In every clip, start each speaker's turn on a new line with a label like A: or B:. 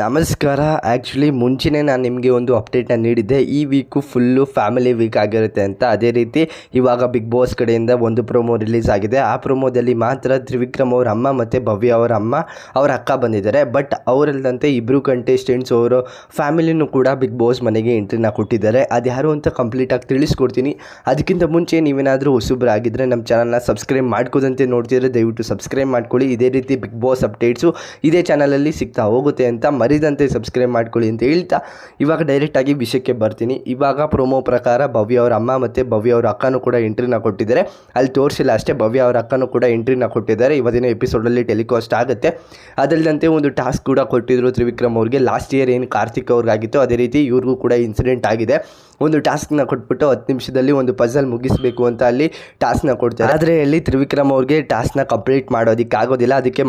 A: ನಮಸ್ಕಾರ. ಆ್ಯಕ್ಚುಲಿ ಮುಂಚೆನೇ ನಾನು ನಿಮಗೆ ಒಂದು ಅಪ್ಡೇಟ್ನ ನೀಡಿದ್ದೆ. ಈ ವೀಕು ಫುಲ್ಲು ಫ್ಯಾಮಿಲಿ ವೀಕ್ ಆಗಿರುತ್ತೆ ಅಂತ. ಅದೇ ರೀತಿ ಇವಾಗ ಬಿಗ್ ಬಾಸ್ ಕಡೆಯಿಂದ ಒಂದು ಪ್ರೊಮೋ ರಿಲೀಸ್ ಆಗಿದೆ. ಆ ಪ್ರೊಮೋದಲ್ಲಿ ಮಾತ್ರ ತ್ರಿವಿಕ್ರಮ್ ಅವ್ರ ಅಮ್ಮ ಮತ್ತು ಭವ್ಯ ಅವರ ಅಮ್ಮ ಅವರ ಅಕ್ಕ ಬಂದಿದ್ದಾರೆ. ಬಟ್ ಅವರಲ್ಲದಂತೆ ಇಬ್ಬರು ಕಂಟೆಸ್ಟೆಂಟ್ಸ್ ಅವರು ಫ್ಯಾಮಿಲಿನೂ ಕೂಡ ಬಿಗ್ ಬಾಸ್ ಮನೆಗೆ ಎಂಟ್ರಿನ ಕೊಟ್ಟಿದ್ದಾರೆ. ಅದು ಯಾರು ಅಂತ ಕಂಪ್ಲೀಟಾಗಿ ತಿಳಿಸ್ಕೊಡ್ತೀನಿ. ಅದಕ್ಕಿಂತ ಮುಂಚೆ ನೀವೇನಾದರೂ ಹೊಸಬ್ರಾಗಿದ್ದರೆ ನಮ್ಮ ಚಾನಲ್ನ ಸಬ್ಸ್ಕ್ರೈಬ್ ಮಾಡ್ಕೋದಂತೆ ನೋಡ್ತಿದ್ರೆ ದಯವಿಟ್ಟು ಸಬ್ಸ್ಕ್ರೈಬ್ ಮಾಡ್ಕೊಳ್ಳಿ. ಇದೇ ರೀತಿ ಬಿಗ್ ಬಾಸ್ ಅಪ್ಡೇಟ್ಸು ಇದೇ ಚಾನಲಲ್ಲಿ ಸಿಗ್ತಾ ಹೋಗುತ್ತೆ ಅಂತ ಮರಿದಂತೆ ಸಬ್ಸ್ಕ್ರೈಬ್ ಮಾಡ್ಕೊಳ್ಳಿ ಅಂತ ಹೇಳ್ತಾ ಇವಾಗ ಡೈರೆಕ್ಟಾಗಿ ವಿಷಯಕ್ಕೆ ಬರ್ತೀನಿ. ಇವಾಗ ಪ್ರೊಮೋ ಪ್ರಕಾರ ಭವ್ಯ ಅವರ ಅಮ್ಮ ಮತ್ತು ಭವ್ಯ ಅವರ ಅಕ್ಕನೂ ಕೂಡ ಎಂಟ್ರಿನ ಕೊಟ್ಟಿದ್ದಾರೆ. ಅಲ್ಲಿ ತೋರಿಸಿಲ್ಲ ಅಷ್ಟೇ, ಭವ್ಯ ಅವರ ಅಕ್ಕನೂ ಕೂಡ ಎಂಟ್ರಿನ ಕೊಟ್ಟಿದ್ದಾರೆ. ಇವತ್ತಿನ ಎಪಿಸೋಡಲ್ಲಿ ಟೆಲಿಕಾಸ್ಟ್ ಆಗುತ್ತೆ. ಅದಲ್ಲದಂತೆ ಒಂದು ಟಾಸ್ಕ್ ಕೂಡ ಕೊಟ್ಟಿದ್ರು ತ್ರಿವಿಕ್ರಮ್ ಅವ್ರಿಗೆ. ಲಾಸ್ಟ್ ಇಯರ್ ಏನು ಕಾರ್ತಿಕ್ ಅವ್ರಿಗಾಗಿತ್ತು ಅದೇ ರೀತಿ ಇವ್ರಿಗೂ ಕೂಡ ಇನ್ಸಿಡೆಂಟ್ ಆಗಿದೆ. ಒಂದು ಟಾಸ್ಕ್ನ ಕೊಟ್ಬಿಟ್ಟು 10 ನಿಮಿಷದಲ್ಲಿ ಒಂದು ಪಜಲ್ ಮುಗಿಸಬೇಕು ಅಂತ ಅಲ್ಲಿ ಟಾಸ್ಕ್ನ ಕೊಡ್ತಾರೆ. ಆದರೆ ಅಲ್ಲಿ ತ್ರಿವಿಕ್ರಮ್ ಅವ್ರಿಗೆ ಟಾಸ್ಕ್ನ ಕಂಪ್ಲೀಟ್ ಮಾಡೋದಕ್ಕಾಗೋದಿಲ್ಲ. ಅದಕ್ಕೆ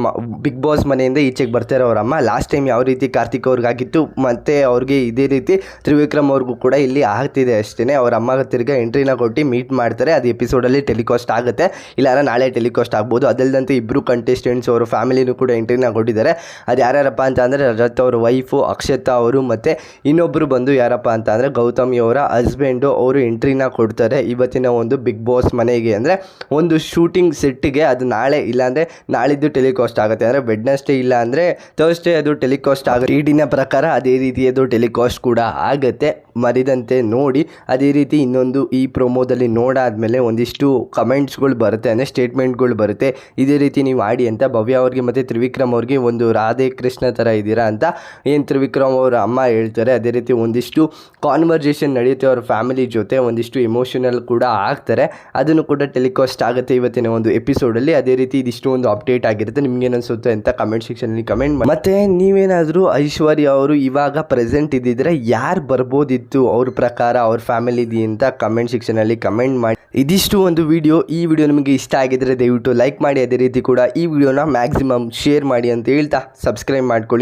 A: ಬಿಗ್ ಬಾಸ್ ಮನೆಯಿಂದ ಈಚೆಗೆ ಬರ್ತಾರೆ ಅವರ ಅಮ್ಮ. ಲಾಸ್ಟ್ ಟೈಮ್ ಯಾವ ರೀತಿ ಕಾರ್ತಿಕ್ ಅವ್ರಿಗಾಗಿತ್ತು ಮತ್ತು ಅವ್ರಿಗೆ ಇದೇ ರೀತಿ ತ್ರಿವಿಕ್ರಮ್ ಅವ್ರಿಗೂ ಕೂಡ ಇಲ್ಲಿ ಆಗ್ತಿದೆ ಅಷ್ಟೇ. ಅವ್ರ ಅಮ್ಮಗೆ ತಿರ್ಗಾ ಎಂಟ್ರಿನ ಕೊಟ್ಟು ಮೀಟ್ ಮಾಡ್ತಾರೆ. ಅದು ಎಪಿಸೋಡಲ್ಲಿ ಟೆಲಿಕಾಸ್ಟ್ ಆಗುತ್ತೆ, ಇಲ್ಲ ನಾಳೆ ಟೆಲಿಕಾಸ್ಟ್ ಆಗ್ಬೋದು. ಅದಲ್ಲದಂತೆ ಇಬ್ಬರು ಕಂಟೆಸ್ಟೆಂಟ್ಸ್ ಅವರು ಫ್ಯಾಮಿಲಿನೂ ಕೂಡ ಎಂಟ್ರಿನ ಕೊಟ್ಟಿದ್ದಾರೆ. ಅದು ಯಾರ್ಯಾರಪ್ಪ ಅಂತ ಅಂದರೆ ರಜತ್ ಅವ್ರ ವೈಫು ಅಕ್ಷತಾ ಅವರು ಮತ್ತು ಇನ್ನೊಬ್ಬರು ಬಂದು ಯಾರಪ್ಪ ಅಂತ ಅಂದರೆ ಗೌತಮಿ ಅವರ ಹಸ್ಬೆಂಡು ಅವರು ಎಂಟ್ರಿನ ಕೊಡ್ತಾರೆ ಇವತ್ತಿನ ಒಂದು ಬಿಗ್ ಬಾಸ್ ಮನೆಗೆ. ಅಂದರೆ ಒಂದು ಶೂಟಿಂಗ್ ಸೆಟ್ಟಿಗೆ. ಅದು ನಾಳೆ ಇಲ್ಲಾಂದರೆ ನಾಳಿದ್ದು ಟೆಲಿಕಾಸ್ಟ್ ಆಗುತ್ತೆ. ಅಂದರೆ ವೆಡ್ನೆಸ್ಡೇ ಇಲ್ಲ ಅಂದರೆ ಥರ್ಸ್ಡೇ ಅದು ಟೆಲಿಕಾಸ್ಟ್ ಆಗುತ್ತೆ. ಈಡಿನ ಪ್ರಕಾರ ಅದೇ ರೀತಿಯದು ಟೆಲಿಕಾಸ್ಟ್ ಕೂಡ ಆಗುತ್ತೆ, ಮರಿದಂತೆ ನೋಡಿ. ಅದೇ ರೀತಿ ಇನ್ನೊಂದು ಈ ಪ್ರೊಮೋದಲ್ಲಿ ನೋಡಾದ್ಮೇಲೆ ಒಂದಿಷ್ಟು ಕಮೆಂಟ್ಸ್ಗಳು ಬರುತ್ತೆ, ಅಂದರೆ ಸ್ಟೇಟ್ಮೆಂಟ್ಗಳು ಬರುತ್ತೆ. ಇದೇ ರೀತಿ ನೀವು ಆಡಿ ಅಂತ ಭವ್ಯ ಅವ್ರಿಗೆ ಮತ್ತು ತ್ರಿವಿಕ್ರಮ್ ಅವ್ರಿಗೆ ಒಂದು ರಾಧೆ ಕೃಷ್ಣ ಥರ ಇದ್ದೀರಾ ಅಂತ ಏನು ತ್ರಿವಿಕ್ರಮ್ ಅವರ ಅಮ್ಮ ಹೇಳ್ತಾರೆ. ಅದೇ ರೀತಿ ಒಂದಿಷ್ಟು ಕಾನ್ವರ್ಜೇಷನ್ ನಡೆಯುತ್ತೆ ಅವ್ರ ಫ್ಯಾಮಿಲಿ ಜೊತೆ, ಒಂದಿಷ್ಟು ಎಮೋಷನಲ್ ಕೂಡ ಆಗ್ತಾರೆ. ಅದನ್ನು ಕೂಡ ಟೆಲಿಕಾಸ್ಟ್ ಆಗುತ್ತೆ ಇವತ್ತಿನ ಒಂದು ಎಪಿಸೋಡಲ್ಲಿ. ಅದೇ ರೀತಿ ಇದಿಷ್ಟು ಒಂದು ಅಪ್ಡೇಟ್ ಆಗಿರುತ್ತೆ. ನಿಮ್ಗೇನು ಅನಿಸುತ್ತೆ ಅಂತ ಕಮೆಂಟ್ ಸೆಕ್ಷನಲ್ಲಿ ಕಮೆಂಟ್ ಮಾಡಿ. ಮತ್ತು ನೀವೇನಾದರೂ ಐಶ್ವರ್ಯ ಅವರು ಇವಾಗ ಪ್ರೆಸೆಂಟ್ ಇದ್ದಿದ್ರೆ ಯಾರು ಬರ್ಬೋದಿತ್ತು ಅವ್ರ ಪ್ರಕಾರ ಅವ್ರ ಫ್ಯಾಮಿಲಿದಿ ಅಂತ ಕಮೆಂಟ್ ಸೆಕ್ಷನಲ್ಲಿ ಕಮೆಂಟ್ ಮಾಡಿ. ಇದಿಷ್ಟು ಒಂದು ವಿಡಿಯೋ. ಈ ವಿಡಿಯೋ ನಿಮಗೆ ಇಷ್ಟ ಆಗಿದ್ರೆ ದಯವಿಟ್ಟು ಲೈಕ್ ಮಾಡಿ. ಅದೇ ರೀತಿ ಕೂಡ ಈ ವಿಡಿಯೋನ ಮ್ಯಾಕ್ಸಿಮಮ್ ಶೇರ್ ಮಾಡಿ ಅಂತ ಹೇಳ್ತಾ ಸಬ್ಸ್ಕ್ರೈಬ್ ಮಾಡ್ಕೊಳ್ಳಿ.